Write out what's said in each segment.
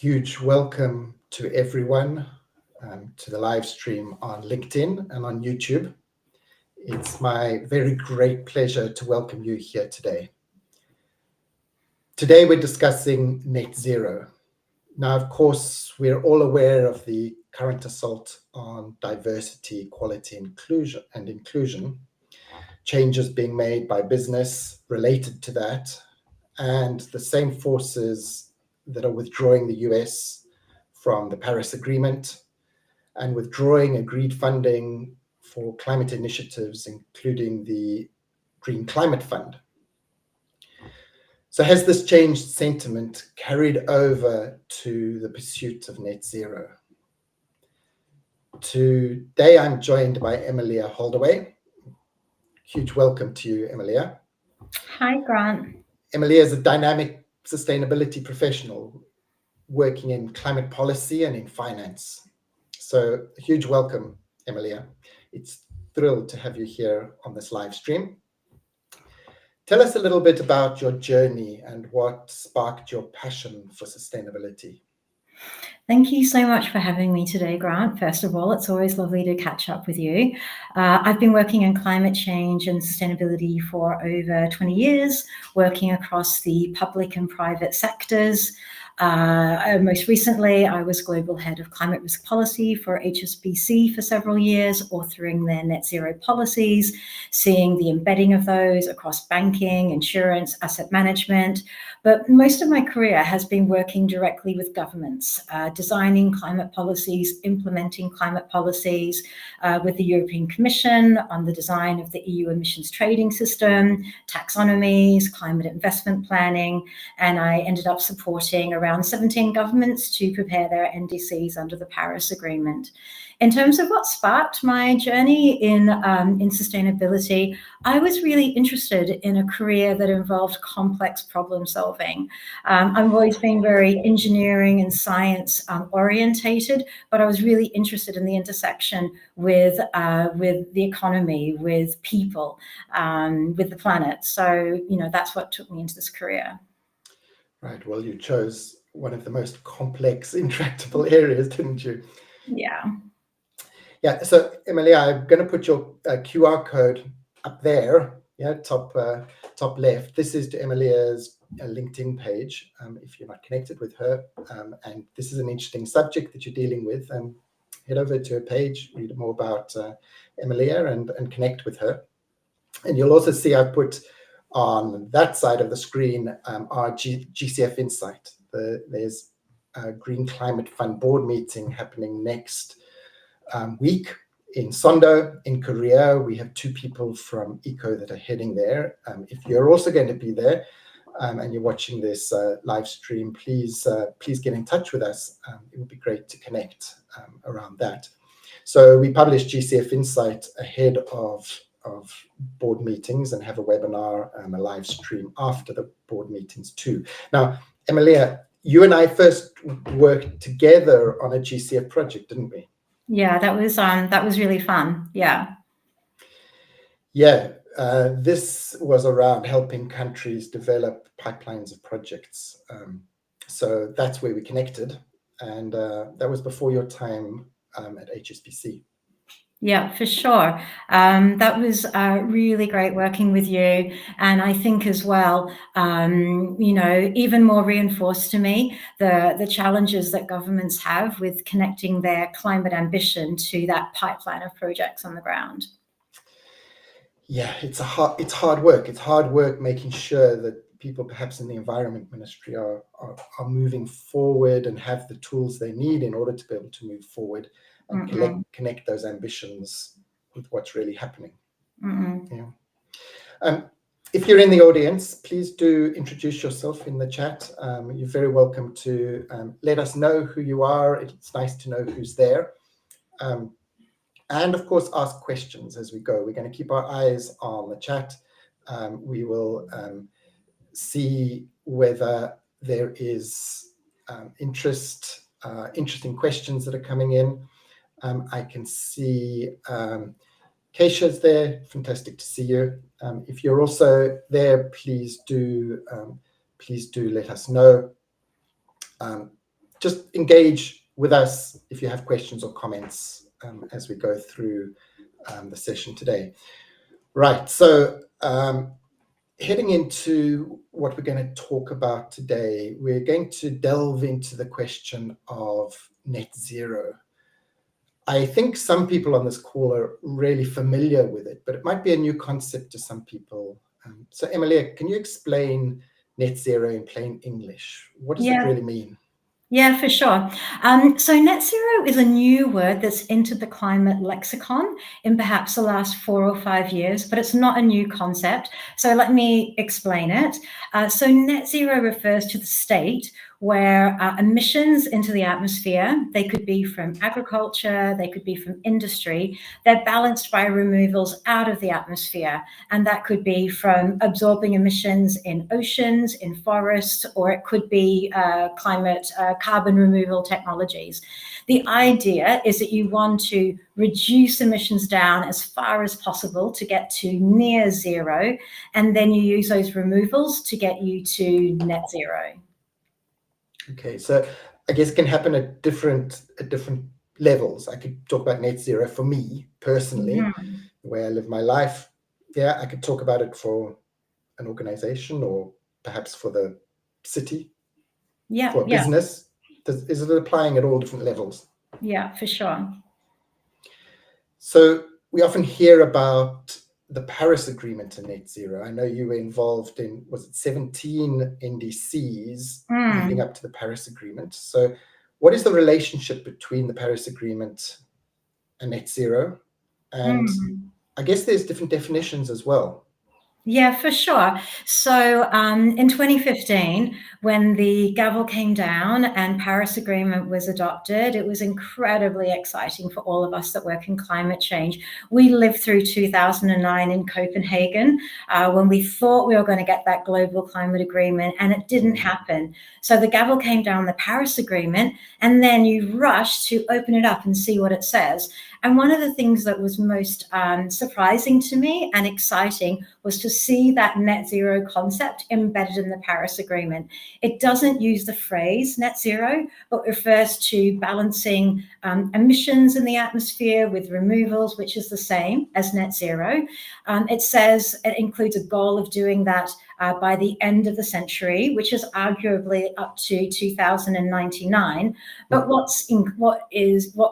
huge welcome to everyone to the live stream on LinkedIn and on YouTube. It's my very great pleasure to welcome you here today. Today we're discussing net zero. Now, of course, we're all aware of the current assault on diversity, equality, and inclusion, changes being made by business related to that, and the same forces that are withdrawing the US from the Paris Agreement and withdrawing agreed funding for climate initiatives, including the Green Climate Fund. So has this changed sentiment carried over to the pursuit of net zero? Today, I'm joined by Emelia Holdaway. Huge welcome to you, Emelia. Hi, Grant. Emelia is a dynamic sustainability professional working in climate policy and in finance. So a huge welcome, Emelia. It's thrilled to have you here on this live stream. Tell us a little bit about your journey and what sparked your passion for sustainability. Thank you so much for having me today, Grant. First of all, it's always lovely to catch up with you. I've been working in climate change and sustainability for over 20 years, working across the public and private sectors. Most recently, I was Global Head of Climate Risk Policy for HSBC for several years, authoring their net zero policies, seeing the embedding of those across banking, insurance, asset management. But most of my career has been working directly with governments, designing climate policies, implementing climate policies with the European Commission on the design of the EU emissions trading system, taxonomies, climate investment planning, and I ended up supporting around 17 governments to prepare their NDCs under the Paris Agreement. In terms of what sparked my journey in sustainability, I was really interested in a career that involved complex problem solving. I've always been very engineering and science orientated, but I was really interested in the intersection with the economy, with people, with the planet. So, that's what took me into this career. Right. Well, you chose one of the most complex, intractable areas, didn't you? Yeah. Yeah. So, Emelia, I'm going to put your QR code up there. Yeah, top left. This is to Emelia's LinkedIn page. If you're not connected with her, and this is an interesting subject that you're dealing with, head over to her page, read more about Emelia, and connect with her. And you'll also see I've put on that side of the screen our GCF Insight. There's a Green Climate Fund board meeting happening next week in Sondo in Korea. We have 2 people from ECO that are heading there. If you're also going to be there and you're watching this live stream, please get in touch with us. It would be great to connect around that. So we publish GCF Insight ahead of board meetings and have a webinar, a live stream after the board meetings too. Now, Emelia, you and I first worked together on a GCF project, didn't we? Yeah, that was really fun. Yeah. Yeah, this was around helping countries develop pipelines of projects. So that's where we connected, and that was before your time at HSBC. Yeah, for sure. That was really great working with you. And I think as well, even more reinforced to me the challenges that governments have with connecting their climate ambition to that pipeline of projects on the ground. Yeah, it's hard work. It's hard work making sure that people perhaps in the Environment Ministry are moving forward and have the tools they need in order to be able to move forward and connect those ambitions with what's really happening. Yeah. If you're in the audience, please do introduce yourself in the chat. You're very welcome to let us know who you are. It's nice to know who's there. And of course, ask questions as we go. We're going to keep our eyes on the chat. We will see whether there is interesting questions that are coming in. I can see Keisha's there. Fantastic to see you. If you're also there, please do let us know. just engage with us if you have questions or comments as we go through the session today. Right, so heading into what we're going to talk about today, we're going to delve into the question of net zero. I think some people on this call are really familiar with it, but it might be a new concept to some people. So Emelia, can you explain net zero in plain English? What does it really mean? Yeah, for sure. So net zero is a new word that's entered the climate lexicon in perhaps the last 4 or 5 years, but it's not a new concept. So let me explain it. So net zero refers to the state where emissions into the atmosphere, they could be from agriculture, they could be from industry, they're balanced by removals out of the atmosphere. And that could be from absorbing emissions in oceans, in forests, or it could be carbon removal technologies. The idea is that you want to reduce emissions down as far as possible to get to near zero, and then you use those removals to get you to net zero. Okay, so I guess it can happen at different levels. I could talk about net zero for me personally, the way I live my life. Yeah, I could talk about it for an organization or perhaps for the city, for a business. Is it applying at all different levels? Yeah, for sure. So we often hear about the Paris Agreement and net zero. I know you were involved in, was it 17 NDCs leading up to the Paris Agreement. So what is the relationship between the Paris Agreement and net zero? And I guess there's different definitions as well. Yeah, for sure. So in 2015, when the gavel came down and Paris Agreement was adopted, it was incredibly exciting for all of us that work in climate change. We lived through 2009 in Copenhagen when we thought we were going to get that global climate agreement, and it didn't happen. So the gavel came down, the Paris Agreement, and then you rush to open it up and see what it says. And one of the things that was most surprising to me and exciting was to see that net zero concept embedded in the Paris Agreement. It doesn't use the phrase net zero, but refers to balancing emissions in the atmosphere with removals, which is the same as net zero. It says it includes a goal of doing that by the end of the century, which is arguably up to 2099. But what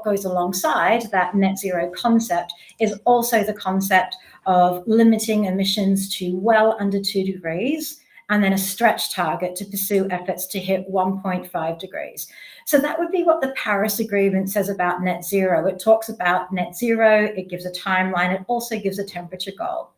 goes alongside that net zero concept is also the concept of limiting emissions to well under 2 degrees, and then a stretch target to pursue efforts to hit 1.5 degrees. So that would be what the Paris Agreement says about net zero. It talks about net zero, it gives a timeline, it also gives a temperature goal.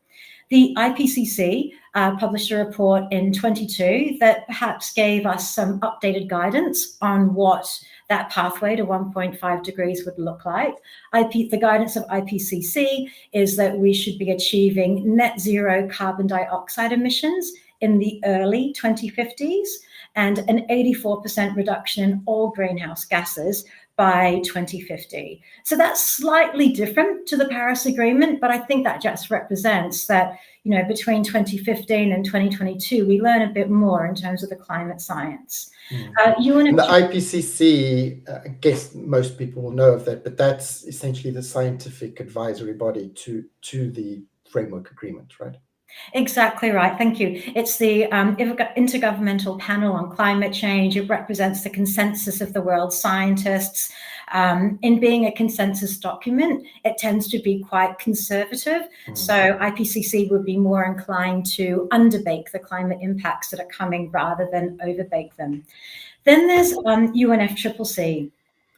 The IPCC published a report in 22 that perhaps gave us some updated guidance on what that pathway to 1.5 degrees would look like. The guidance of IPCC is that we should be achieving net zero carbon dioxide emissions in the early 2050s and an 84% reduction in all greenhouse gases by 2050. So that's slightly different to the Paris Agreement, but I think that just represents that, you know, between 2015 and 2022, we learn a bit more in terms of the climate science. And the IPCC, I guess most people will know of that, but that's essentially the scientific advisory body to the framework agreement, right? Exactly right. Thank you. It's the Intergovernmental Panel on Climate Change. It represents the consensus of the world's scientists. In being a consensus document, it tends to be quite conservative. So IPCC would be more inclined to underbake the climate impacts that are coming rather than overbake them. Then there's UNFCCC.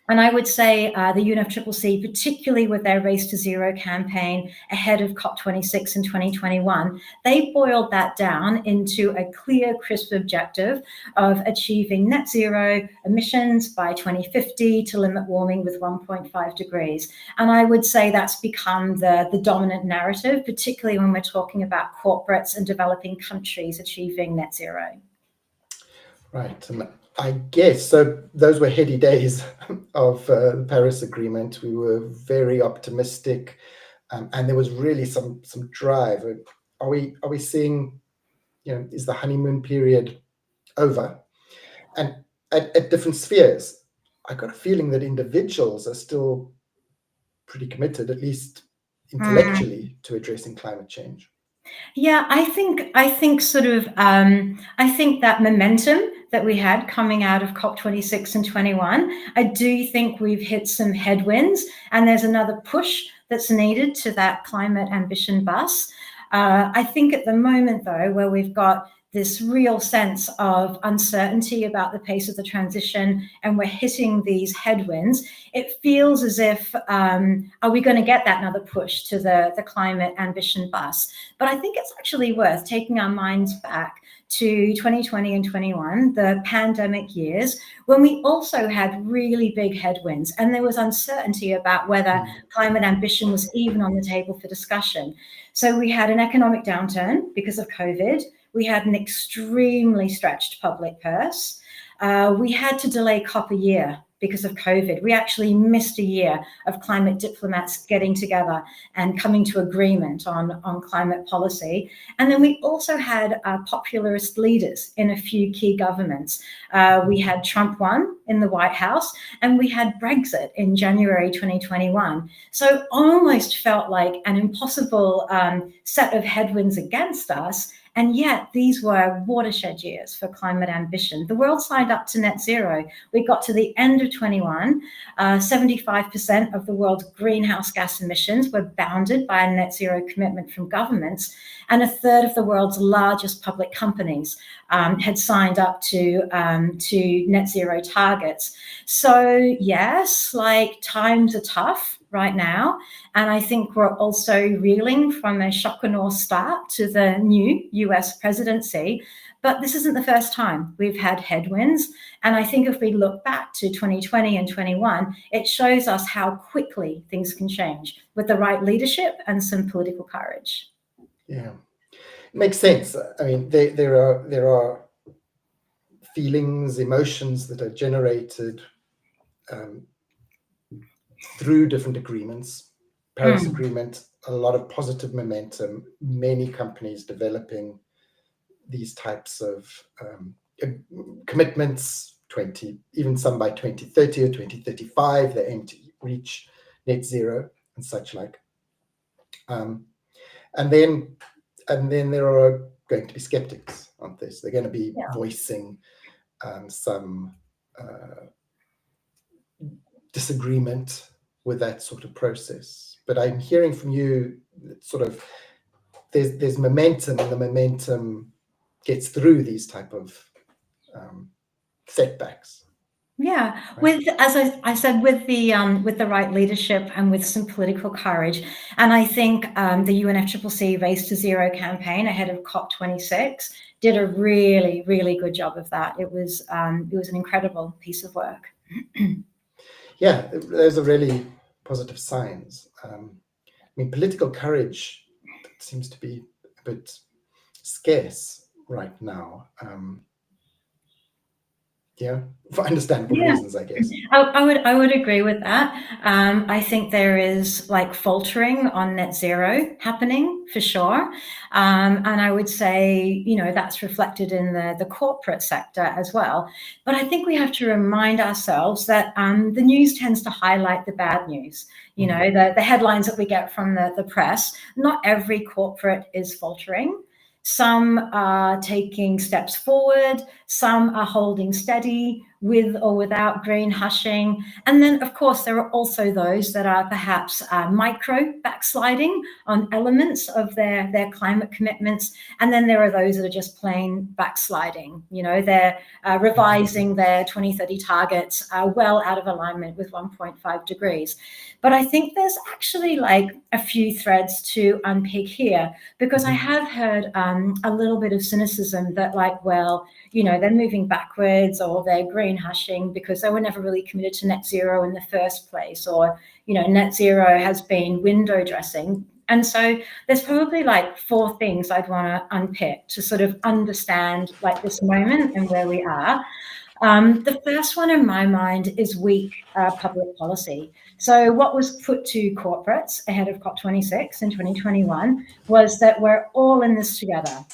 And I would say the UNFCCC, particularly with their Race to Zero campaign ahead of COP26 in 2021, they boiled that down into a clear, crisp objective of achieving net zero emissions by 2050 to limit warming with 1.5 degrees. And I would say that's become the dominant narrative, particularly when we're talking about corporates and developing countries achieving net zero. Right. And I guess, so those were heady days of the Paris Agreement. We were very optimistic, and there was really some drive. Are we seeing, is the honeymoon period over? And at different spheres, I got a feeling that individuals are still pretty committed, at least intellectually, to addressing climate change. Yeah, I think sort of I think that momentum that we had coming out of COP26 and 21, I do think we've hit some headwinds, and there's another push that's needed to that climate ambition bus. I think at the moment, though, where we've got this real sense of uncertainty about the pace of the transition, and we're hitting these headwinds, it feels as if, are we going to get that another push to the climate ambition bus? But I think it's actually worth taking our minds back to 2020 and 21, the pandemic years, when we also had really big headwinds, and there was uncertainty about whether climate ambition was even on the table for discussion. So we had an economic downturn because of COVID. We had an extremely stretched public purse. We had to delay COP a year because of COVID. We actually missed a year of climate diplomats getting together and coming to agreement on climate policy. And then we also had populist leaders in a few key governments. We had Trump won in the White House, and we had Brexit in January 2021. So almost felt like an impossible set of headwinds against us. And yet these were watershed years for climate ambition. The world signed up to net zero. We got to the end of 21, 75% of the world's greenhouse gas emissions were bounded by a net zero commitment from governments, and a third of the world's largest public companies had signed up to net zero targets. So yes, like times are tough right now. And I think we're also reeling from a shock and awe start to the new US presidency. But this isn't the first time we've had headwinds. And I think if we look back to 2020 and 21, it shows us how quickly things can change with the right leadership and some political courage. Yeah, it makes sense. I mean, there are feelings, emotions that are generated through different agreements. Paris Agreement, a lot of positive momentum, many companies developing these types of commitments, even some by 2030 or 2035, they aim to reach net zero and such like. And then there are going to be skeptics on this. They're going to be voicing some disagreement with that sort of process. But I'm hearing from you that sort of there's momentum, and the momentum gets through these type of setbacks. Yeah, with, as I said, with the right leadership and with some political courage. And I think the UNFCCC Race to Zero campaign ahead of COP26 did a really, really good job of that. It was an incredible piece of work. Yeah, those are really positive signs. I mean, political courage seems to be a bit scarce right now. Yeah, for understandable reasons, I guess. I would agree with that. I think there is like faltering on net zero happening for sure. And I would say, that's reflected in the corporate sector as well. But I think we have to remind ourselves that the news tends to highlight the bad news. The headlines that we get from the press. Not every corporate is faltering. Some are taking steps forward, some are holding steady with or without green hushing. And then, of course, there are also those that are perhaps micro backsliding on elements of their climate commitments. And then there are those that are just plain backsliding. They're revising their 2030 targets well out of alignment with 1.5 degrees. But I think there's actually like a few threads to unpick here, because I have heard a little bit of cynicism that they're moving backwards, or they're green hushing because they were never really committed to net zero in the first place, or, net zero has been window dressing. And so there's probably like four things I'd want to unpick to sort of understand like this moment and where we are. The first one in my mind is weak public policy. So what was put to corporates ahead of COP26 in 2021 was that we're all in this together.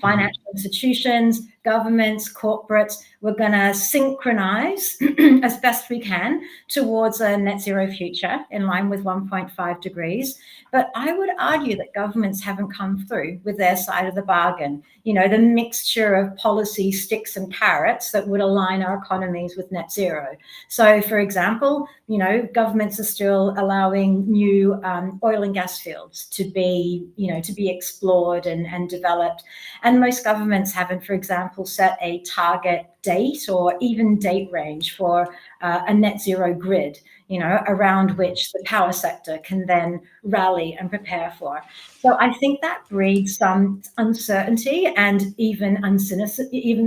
Financial institutions, governments, corporates, we're going to synchronize as best we can towards a net zero future in line with 1.5 degrees. But I would argue that governments haven't come through with their side of the bargain. You know, the mixture of policy sticks and carrots that would align our economies with net zero. So, for example, you know, governments are still allowing new oil and gas fields to be, you know, to be explored and developed. And most governments haven't, for example, set a target date or even date range for a net zero grid, you know, around which the power sector can then rally and prepare for. So I think that breeds some uncertainty and even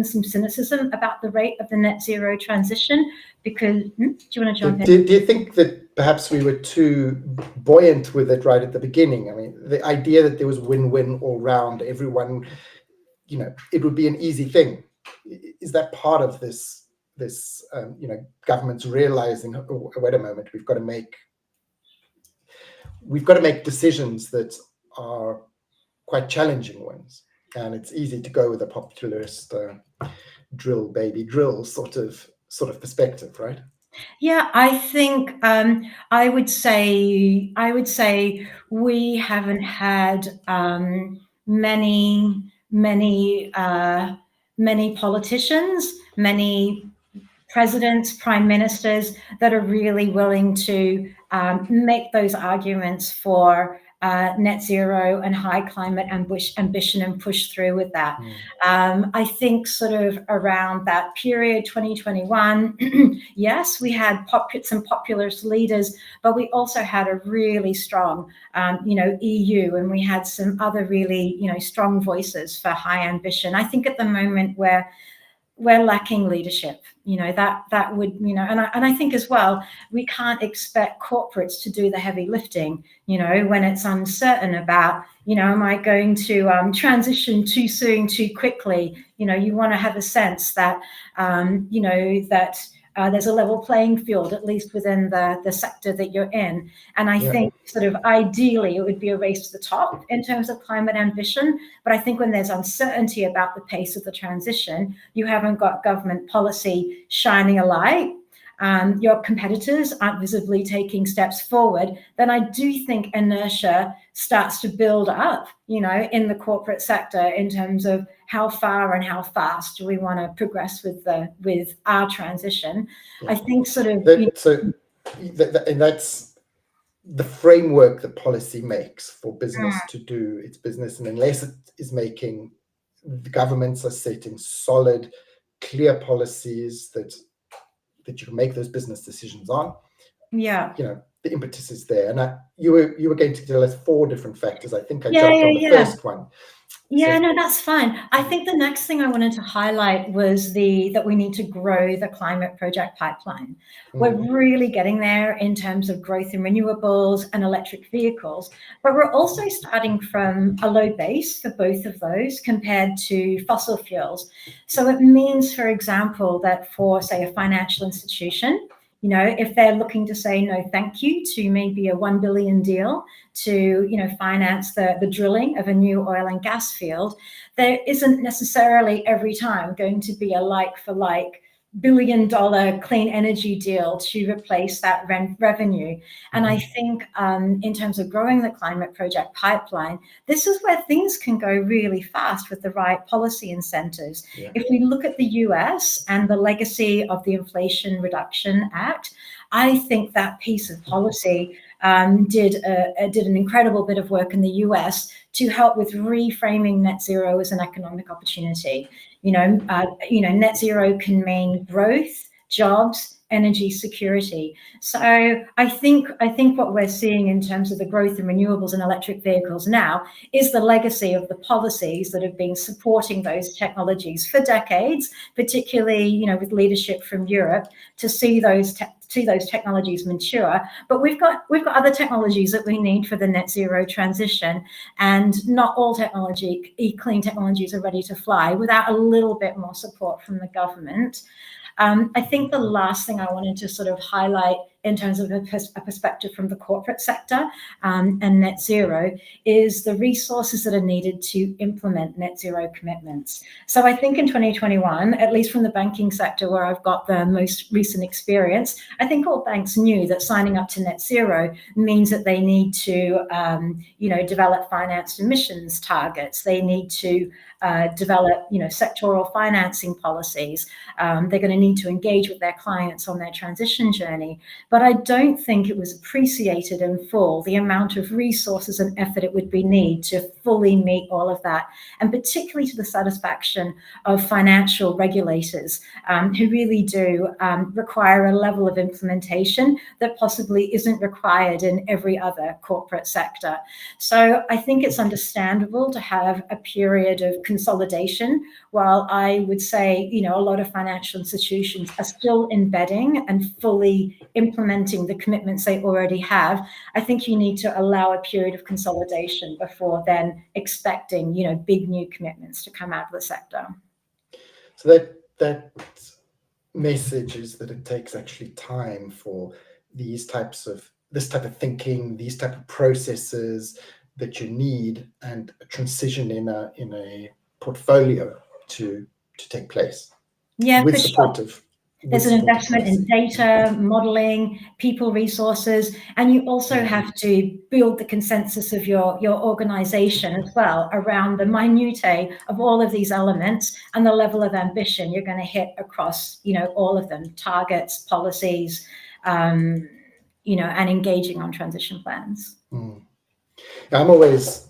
some cynicism about the rate of the net zero transition. Because, do you want to jump in? Do you think that perhaps we were too buoyant with it right at the beginning? I mean, the idea that there was win-win all round, everyone, you know, it would be an easy thing. Is that part of this, you know, governments realizing, oh, wait a moment, we've got to make decisions that are quite challenging ones, and it's easy to go with a populist drill baby drill sort of perspective, right? Yeah, I think I would say we haven't had many politicians, many presidents, prime ministers that are really willing to make those arguments for net zero and high climate ambition and push through with that. I think sort of around that period, 2021, yes, we had some populist leaders, but we also had a really strong, you know, EU, and we had some other really, you know, strong voices for high ambition. I think at the moment we're lacking leadership, you know, that would, you know, and I think as well, we can't expect corporates to do the heavy lifting, you know, when it's uncertain about, you know, am I going to transition too soon, too quickly? You know, you want to have a sense that, you know, that there's a level playing field, at least within the sector that you're in. And I think sort of ideally it would be a race to the top in terms of climate ambition. But I think when there's uncertainty about the pace of the transition, you haven't got government policy shining a light, your competitors aren't visibly taking steps forward, then I do think inertia starts to build up, you know, in the corporate sector in terms of how far and how fast do we want to progress with our transition. I think sort of and that's the framework that policy makes for business to do its business, and unless it is making, the governments are setting solid, clear policies that you can make those business decisions on. Yeah, you know, the impetus is there. And you were going to tell us 4 different factors. I think I jumped on the first one. Yeah, no, that's fine. I think the next thing I wanted to highlight was that we need to grow the climate project pipeline. We're really getting there in terms of growth in renewables and electric vehicles, but we're also starting from a low base for both of those compared to fossil fuels. So it means, for example, that for, say, a financial institution, you know, if they're looking to say no thank you to maybe a $1 billion deal to, you know, finance the drilling of a new oil and gas field, there isn't necessarily every time going to be a like for like $1 billion clean energy deal to replace that revenue. And I think in terms of growing the climate project pipeline, this is where things can go really fast with the right policy incentives. If we look at the US and the legacy of the Inflation Reduction Act, I think that piece of policy did an incredible bit of work in the US to help with reframing net zero as an economic opportunity. You know, net zero can mean growth, jobs, energy security. So I think what we're seeing in terms of the growth in renewables and electric vehicles now is the legacy of the policies that have been supporting those technologies for decades, particularly, you know, with leadership from Europe to see those technologies mature. But we've got other technologies that we need for the net zero transition, and not all clean technologies are ready to fly without a little bit more support from the government. I think the last thing I wanted to sort of highlight in terms of a perspective from the corporate sector and net zero is the resources that are needed to implement net zero commitments. So I think in 2021, at least from the banking sector where I've got the most recent experience, I think all banks knew that signing up to net zero means that they need to, develop financed emissions targets. They need to develop, sectoral financing policies. They're going to need to engage with their clients on their transition journey. But I don't think it was appreciated in full the amount of resources and effort it would be need to fully meet all of that, and particularly to the satisfaction of financial regulators who really do require a level of implementation that possibly isn't required in every other corporate sector. So I think it's understandable to have a period of consolidation, while I would say, a lot of financial institutions are still embedding and fully implementing the commitments they already have. I think you need to allow a period of consolidation before then expecting, big new commitments to come out of the sector. So that message is that it takes actually time for this type of thinking, these type of processes that you need, and a transition in a portfolio to take place. Yeah, with for supportive. Sure. There's an investment in data, modeling, people resources, and you also have to build the consensus of your organization as well around the minutiae of all of these elements and the level of ambition you're going to hit across, all of them, targets, policies, and engaging on transition plans. I'm always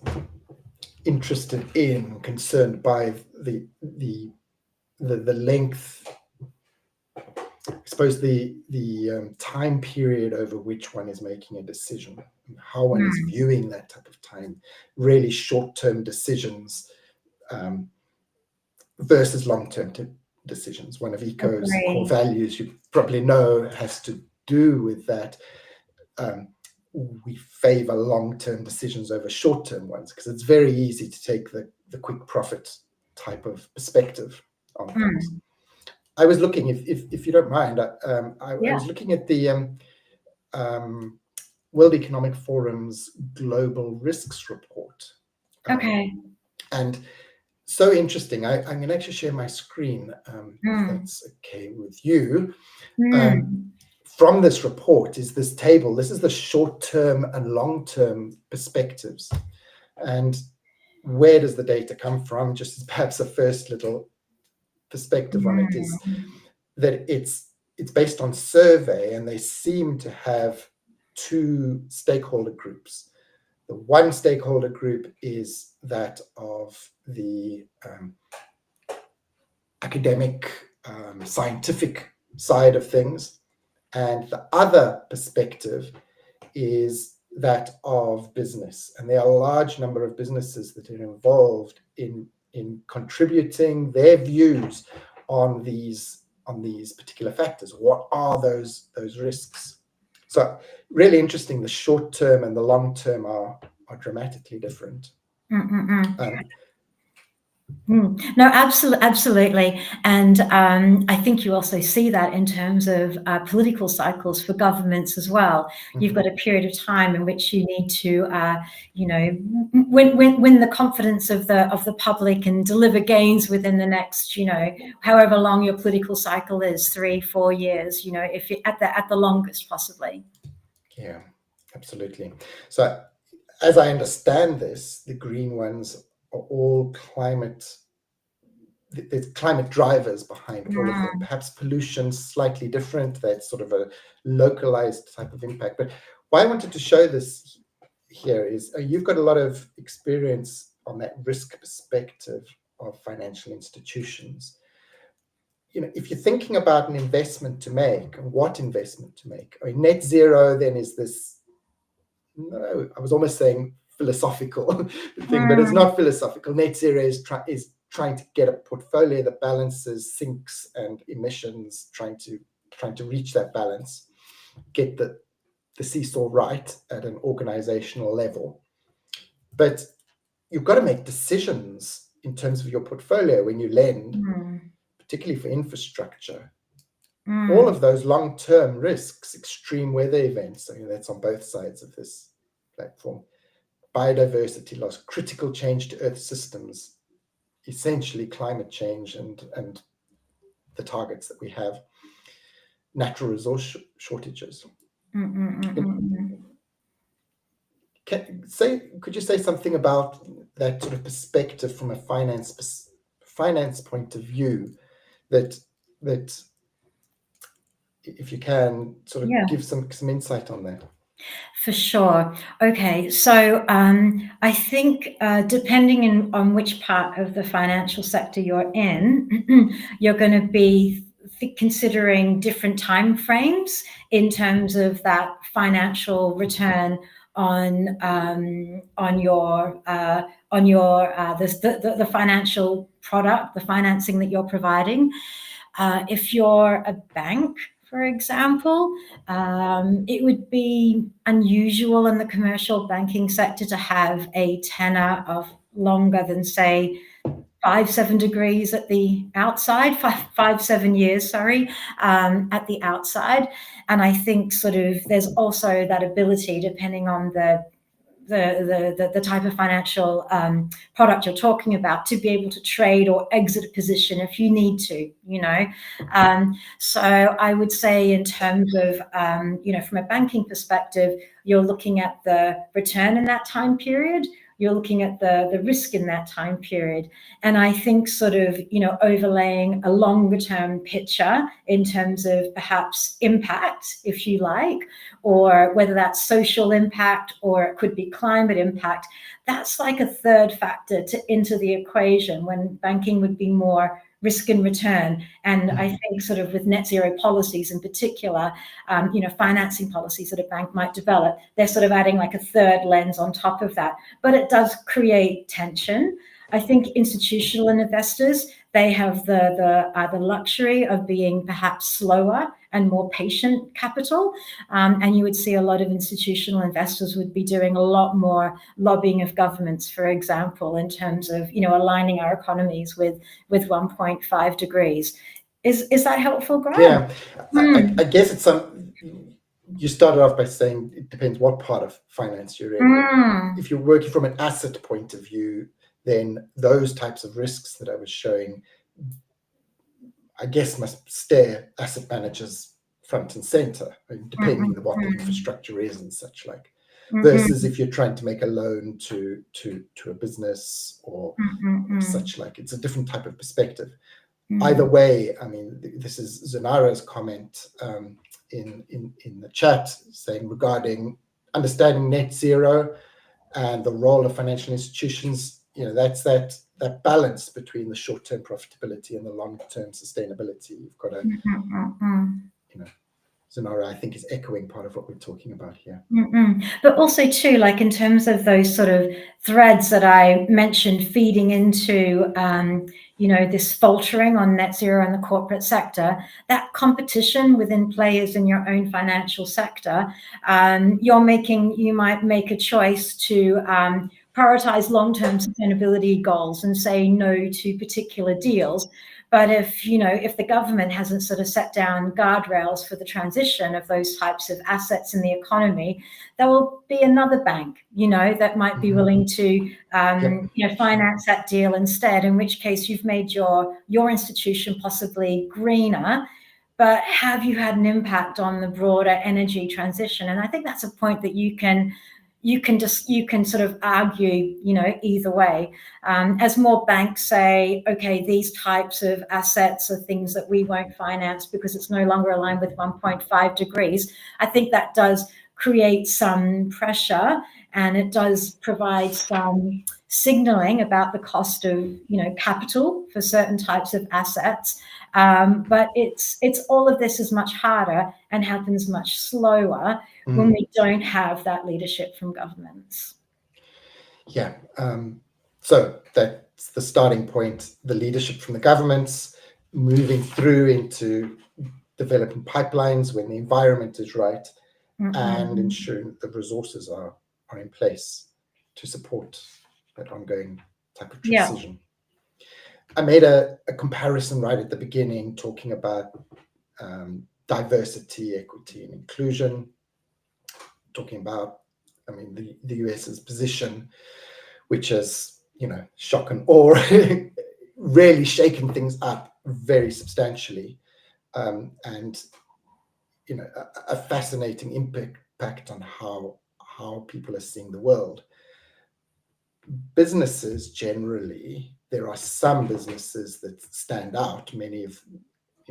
interested in, concerned by the length, I suppose the time period over which one is making a decision, and how one is viewing that type of time, really short-term decisions versus long-term decisions. One of ECO's core values, you probably know, has to do with that. We favor long-term decisions over short-term ones, because it's very easy to take the quick profit type of perspective on things. I was looking, if you don't mind, I was looking at the World Economic Forum's Global Risks Report. Okay. And so interesting. I'm going to actually share my screen, if that's okay with you. From this report is this table. This is the short-term and long-term perspectives. And where does the data come from? Just as perhaps a first little perspective on it is that it's based on survey, and they seem to have two stakeholder groups. The one stakeholder group is that of the academic, scientific side of things, and the other perspective is that of business. And there are a large number of businesses that are involved in contributing their views on these particular factors. What are those risks? So really interesting. The short term and the long term are dramatically different. No, absolutely. And I think you also see that in terms of political cycles for governments as well. You've got a period of time in which you need to, win the confidence of the public and deliver gains within the next, however long your political cycle is, 3-4 years, if you're at the longest possibly. Yeah, absolutely. So as I understand this, the green ones are all there's climate drivers behind all of them. Perhaps pollution's slightly different. That's sort of a localized type of impact. But why I wanted to show this here is you've got a lot of experience on that risk perspective of financial institutions. If you're thinking about an investment to make, what investment to make? I mean, net zero then is this, no, I was almost saying philosophical thing, but it's not philosophical. Net zero is trying to get a portfolio that balances sinks and emissions, trying to reach that balance, get the seesaw right at an organizational level. But you've got to make decisions in terms of your portfolio when you lend, particularly for infrastructure. all of those long-term risks, extreme weather events, so that's on both sides of this platform, biodiversity loss, critical change to Earth systems, essentially climate change and the targets that we have, natural resource shortages. Could you say something about that sort of perspective from a finance point of view, that if you can sort of give some insight on that? For sure. Okay, so I think depending on which part of the financial sector you're in, you're going to be considering different time frames in terms of that financial return on your the financial product, the financing that you're providing. If you're a bank, for example, it would be unusual in the commercial banking sector to have a tenor of longer than, say, 5-7 degrees at the outside, 5-7 years, sorry, at the outside. And I think sort of there's also that ability, depending on the type of financial product you're talking about, to be able to trade or exit a position if you need to, so I would say in terms of from a banking perspective, you're looking at the return in that time period, you're looking at the risk in that time period. And I think sort of, overlaying a longer term picture in terms of perhaps impact, if you like, or whether that's social impact or it could be climate impact, that's like a third factor into the equation, when banking would be more risk and return. And I think sort of with net zero policies in particular, financing policies that a bank might develop, they're sort of adding like a third lens on top of that. But it does create tension. I think institutional investors, they have the luxury of being perhaps slower and more patient capital. And you would see a lot of institutional investors would be doing a lot more lobbying of governments, for example, in terms of, aligning our economies with 1.5 degrees. Is that helpful, Grant? Yeah, I guess it's you started off by saying it depends what part of finance you're in. If you're working from an asset point of view, then those types of risks that I was showing, I guess, must stare asset managers front and center, depending on what the infrastructure is and such like. Versus if you're trying to make a loan to a business or such like, it's a different type of perspective. Either way, I mean, this is Zanara's comment in the chat saying regarding understanding net zero and the role of financial institutions. That's that balance between the short-term profitability and the long-term sustainability. You've got to, Zanara, I think, is echoing part of what we're talking about here. But also too, like in terms of those sort of threads that I mentioned feeding into, this faltering on net zero in the corporate sector, that competition within players in your own financial sector, you might make a choice to prioritize long-term sustainability goals and say no to particular deals. But if the government hasn't sort of set down guardrails for the transition of those types of assets in the economy, there will be another bank, that might be willing to, finance that deal instead, in which case you've made your institution possibly greener, but have you had an impact on the broader energy transition? And I think that's a point that you can sort of argue, either way. As more banks say, okay, these types of assets are things that we won't finance because it's no longer aligned with 1.5 degrees. I think that does create some pressure, and it does provide some signaling about the cost of, capital for certain types of assets. But it's all of this is much harder and happens much slower when we don't have that leadership from governments. Yeah. So that's the starting point, the leadership from the governments, moving through into developing pipelines when the environment is right, and ensuring that the resources are in place to support that ongoing type of transition. I made a comparison right at the beginning, talking about diversity, equity, and inclusion. Talking about, I mean, the US's position, which has, shock and awe, really shaken things up very substantially, and a fascinating impact on how people are seeing the world. Businesses generally, there are some businesses that stand out. Many of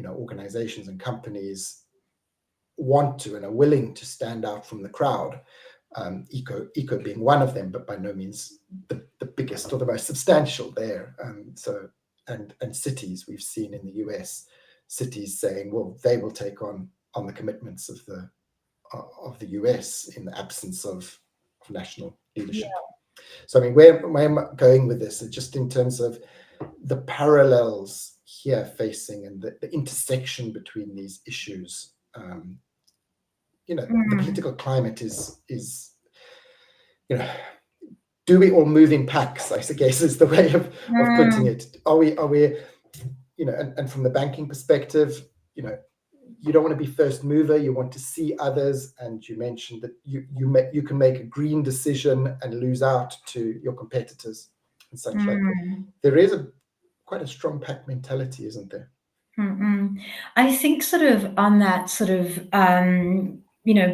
organizations and companies want to and are willing to stand out from the crowd. Eco being one of them, but by no means the biggest or the most substantial there. And cities, we've seen in the US, cities saying, well, they will take on the commitments of the US in the absence of national leadership. Yeah. So I mean, where am I going with this? Just in terms of the parallels here facing and the intersection between these issues. The political climate is do we all move in packs, I guess is the way of putting it. Are we and from the banking perspective, you don't want to be first mover, you want to see others, and you mentioned that you can make a green decision and lose out to your competitors and such like that. There is quite a strong pack mentality, isn't there? I think sort of on that sort of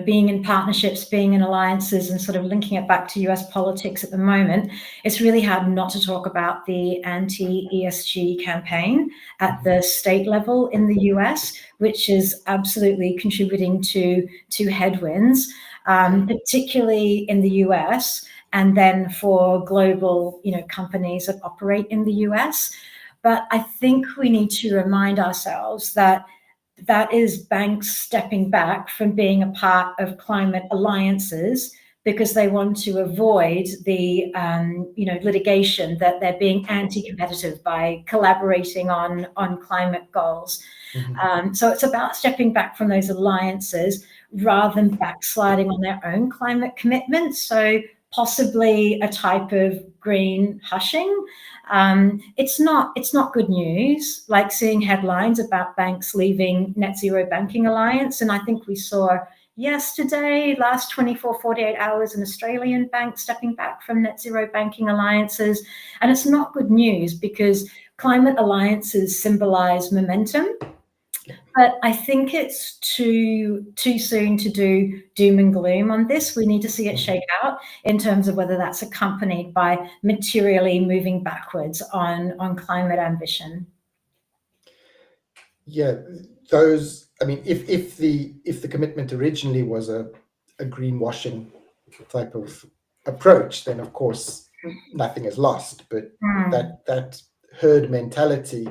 being in partnerships, being in alliances, and sort of linking it back to US politics at the moment, it's really hard not to talk about the anti-ESG campaign at the state level in the US, which is absolutely contributing to headwinds, particularly in the US, and then for global, companies that operate in the US. But I think we need to remind ourselves that is banks stepping back from being a part of climate alliances because they want to avoid the litigation that they're being anti-competitive by collaborating on climate goals. So it's about stepping back from those alliances rather than backsliding on their own climate commitments. So possibly a type of green hushing. It's not good news, like seeing headlines about banks leaving Net Zero Banking Alliance. And I think we saw yesterday, last 24, 48 hours, an Australian bank stepping back from Net Zero Banking Alliances. And it's not good news because climate alliances symbolize momentum. But I think it's too soon to do doom and gloom on this. We need to see it shake out in terms of whether that's accompanied by materially moving backwards on climate ambition. Yeah, those. I mean, if the commitment originally was a greenwashing type of approach, then of course nothing is lost. But that herd mentality.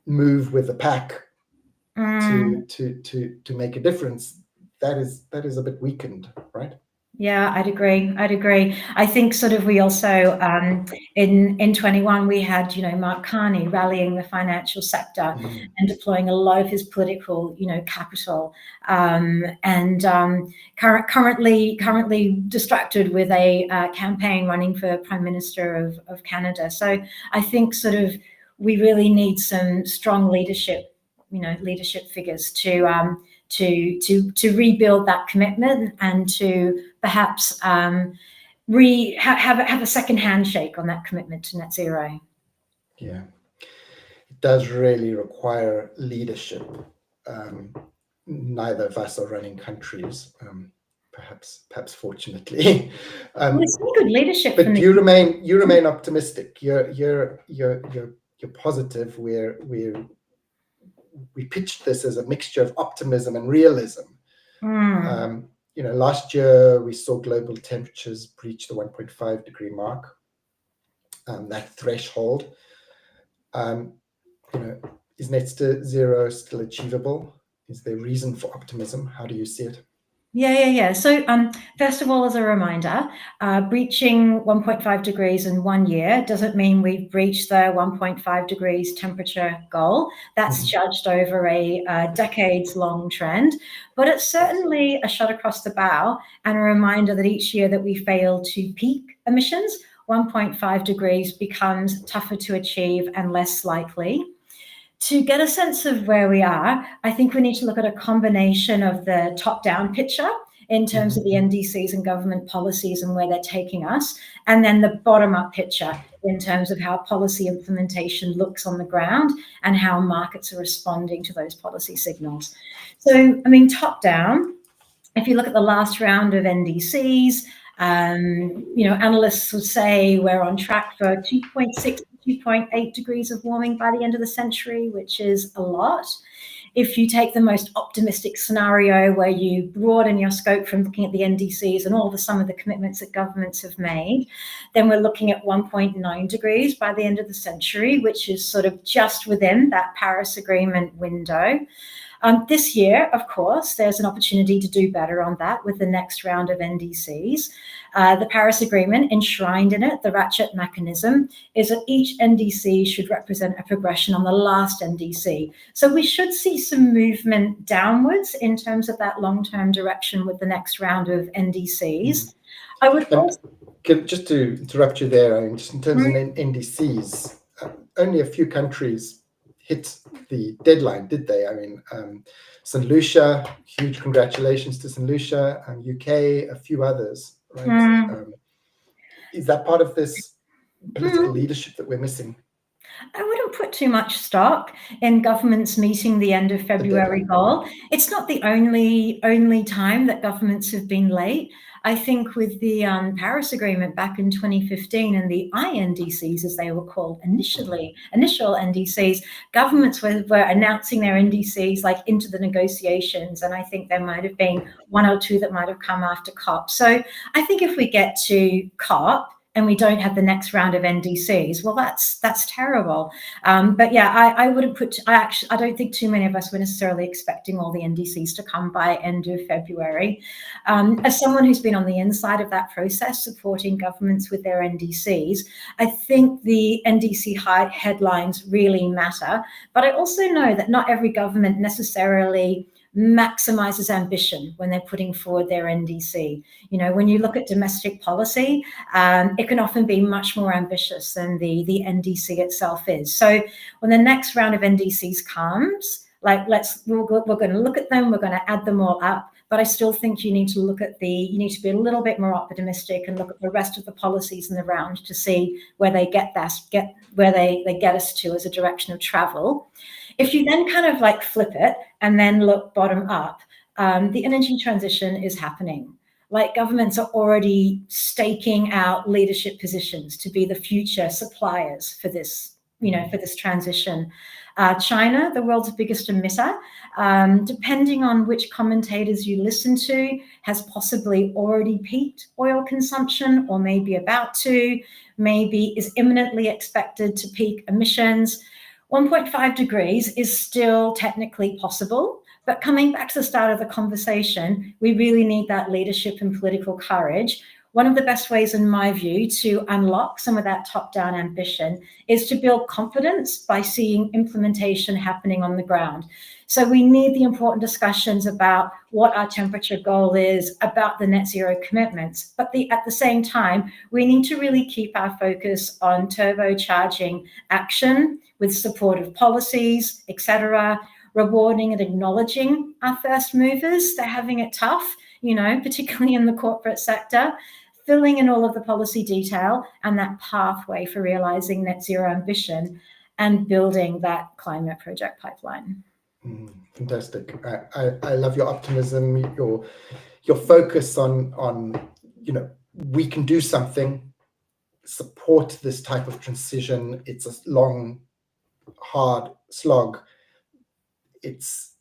Move with the pack to make a difference, that is a bit weakened, right? Yeah, I'd agree. I think sort of we also in 21 we had Mark Carney rallying the financial sector and deploying a lot of his political capital, and currently distracted with a campaign running for Prime Minister of Canada. So I think sort of we really need some strong leadership figures to rebuild that commitment and to perhaps have a second handshake on that commitment to net zero. Yeah, it does really require leadership. Neither of us are running countries. Perhaps fortunately, it's good leadership. But you remain optimistic. You're positive. We pitched this as a mixture of optimism and realism. Last year we saw global temperatures breach the 1.5 degree mark. That threshold. Is net zero still achievable? Is there reason for optimism? How do you see it? Yeah. So first of all, as a reminder, breaching 1.5 degrees in 1 year doesn't mean we've breached the 1.5 degrees temperature goal. That's judged over a decades-long trend, but it's certainly a shot across the bow and a reminder that each year that we fail to peak emissions, 1.5 degrees becomes tougher to achieve and less likely. To get a sense of where we are, I think we need to look at a combination of the top-down picture in terms of the NDCs and government policies and where they're taking us, and then the bottom-up picture in terms of how policy implementation looks on the ground and how markets are responding to those policy signals. So, I mean, top-down, if you look at the last round of NDCs, analysts would say we're on track for 2.6 to 2.8 degrees of warming by the end of the century, which is a lot. If you take the most optimistic scenario where you broaden your scope from looking at the NDCs and all the some of the commitments that governments have made, then we're looking at 1.9 degrees by the end of the century, which is sort of just within that Paris Agreement window. This year, of course, there's an opportunity to do better on that with the next round of NDCs. The Paris Agreement, enshrined in it, the ratchet mechanism, is that each NDC should represent a progression on the last NDC. So we should see some movement downwards in terms of that long-term direction with the next round of NDCs. I would also... Just to interrupt you there, I mean, just in terms of NDCs, only a few countries hit the deadline, did they? I mean, St. Lucia, huge congratulations to St. Lucia, UK, a few others, right? Is that part of this political leadership that we're missing? I wouldn't put too much stock in governments meeting the end of February goal. It's not the only time that governments have been late. I think with the Paris Agreement back in 2015 and the INDCs, as they were called initial NDCs, governments were announcing their NDCs like into the negotiations, and I think there might have been one or two that might have come after COP. So I think if we get to COP and we don't have the next round of NDCs, well, that's terrible. But yeah, I wouldn't put. I don't think too many of us were necessarily expecting all the NDCs to come by end of February. As someone who's been on the inside of that process, supporting governments with their NDCs, I think the NDC headlines really matter. But I also know that not every government necessarily maximizes ambition when they're putting forward their NDC. You know, when you look at domestic policy, it can often be much more ambitious than the NDC itself is. So when the next round of NDCs comes, like we're going to look at them, we're going to add them all up. But I still think you need to be a little bit more optimistic and look at the rest of the policies in the round to see where they get us to as a direction of travel. If you then kind of like flip it and then look bottom up, the energy transition is happening. Like governments are already staking out leadership positions to be the future suppliers for this, for this transition. China, the world's biggest emitter, depending on which commentators you listen to, has possibly already peaked oil consumption or maybe about to, maybe is imminently expected to peak emissions. 1.5 degrees is still technically possible, but coming back to the start of the conversation, we really need that leadership and political courage. One of the best ways, in my view, to unlock some of that top-down ambition is to build confidence by seeing implementation happening on the ground. So we need the important discussions about what our temperature goal is, about the net zero commitments. But at the same time, we need to really keep our focus on turbocharging action with supportive policies, etc., rewarding and acknowledging our first movers. They're having it tough, particularly in the corporate sector, filling in all of the policy detail and that pathway for realizing net zero ambition and building that climate project pipeline. Fantastic. I love your optimism, your focus on we can do something, support this type of transition. It's a long, hard slog. It's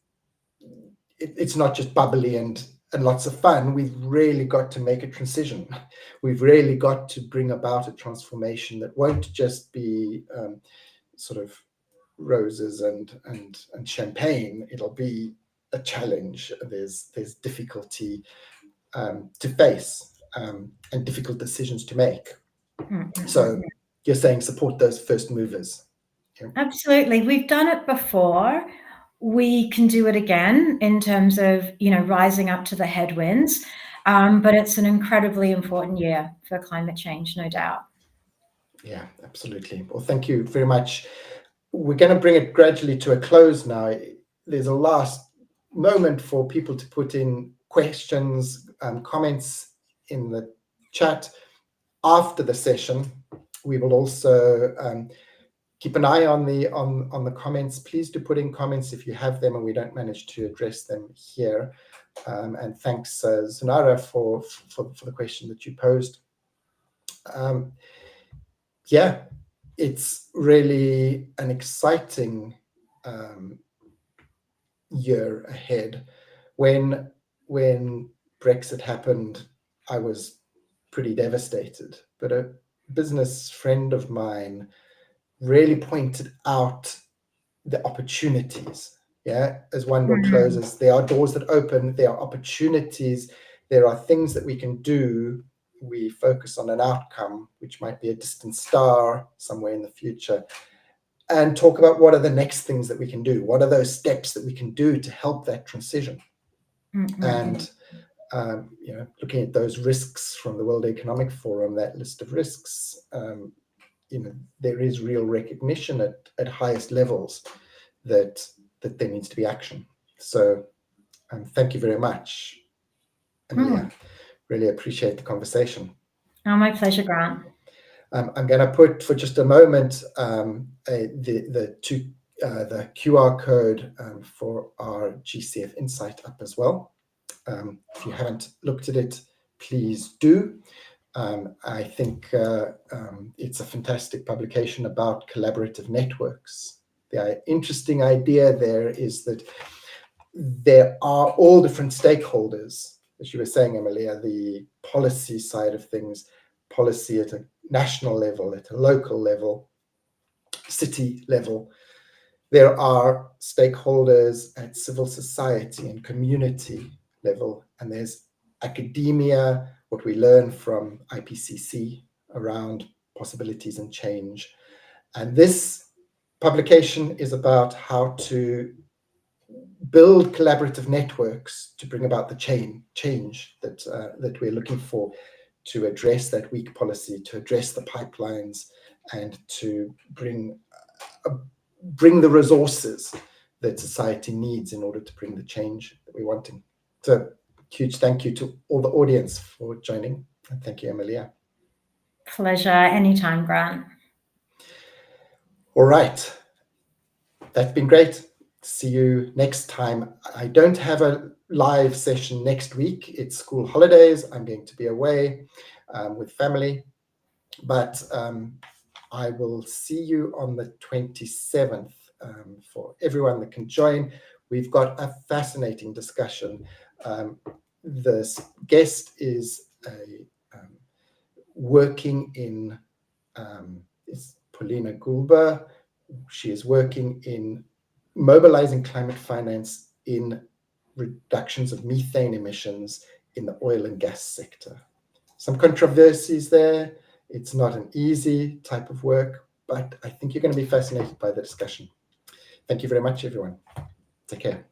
not just bubbly and lots of fun. We've really got to make a transition. We've really got to bring about a transformation that won't just be sort of roses and champagne. It'll be a challenge. There's difficulty to face and difficult decisions to make. So you're saying support those first movers. Yeah. Absolutely. We've done it before. We can do it again in terms of, rising up to the headwinds. But it's an incredibly important year for climate change, no doubt. Yeah, absolutely. Well, thank you very much we're going to bring it gradually to a close now. There's a last moment for people to put in questions and comments in the chat. After the session, we will also keep an eye on the comments. Please do put in comments if you have them and we don't manage to address them here. And thanks, Zunara, for the question that you posed. Yeah, it's really an exciting year ahead. When Brexit happened, I was pretty devastated, but a business friend of mine really pointed out the opportunities. Yeah, as one door closes, there are doors that open, there are opportunities, there are things that we can do. We focus on an outcome, which might be a distant star somewhere in the future, and talk about what are the next things that we can do. What are those steps that we can do to help that transition? And looking at those risks from the World Economic Forum, that list of risks, there is real recognition at highest levels that there needs to be action. So thank you very much, Emelia. Really appreciate the conversation. Oh, my pleasure, Grant. I'm going to put for just a moment the QR code for our GCF Insight up as well. If you haven't looked at it, please do. I think it's a fantastic publication about collaborative networks. The interesting idea there is that there are all different stakeholders, as you were saying, Emelia, the policy side of things, policy at a national level, at a local level, city level. There are stakeholders at civil society and community level, and there's academia, what we learn from IPCC around possibilities and change. And this publication is about how to build collaborative networks to bring about the change that we're looking for, to address that weak policy, to address the pipelines, and to bring the resources that society needs in order to bring the change that we're wanting. So huge thank you to all the audience for joining, and thank you, Emelia. Pleasure, anytime, Grant. All right, that's been great. See you next time. I don't have a live session next week. It's school holidays. I'm going to be away with family, but I will see you on the 27th for everyone that can join. We've got a fascinating discussion. The guest is working in, is Paulina Gulber. She is working in mobilizing climate finance in reductions of methane emissions in the oil and gas sector. Some controversies there. It's not an easy type of work, but I think you're going to be fascinated by the discussion. Thank you very much, everyone. Take care.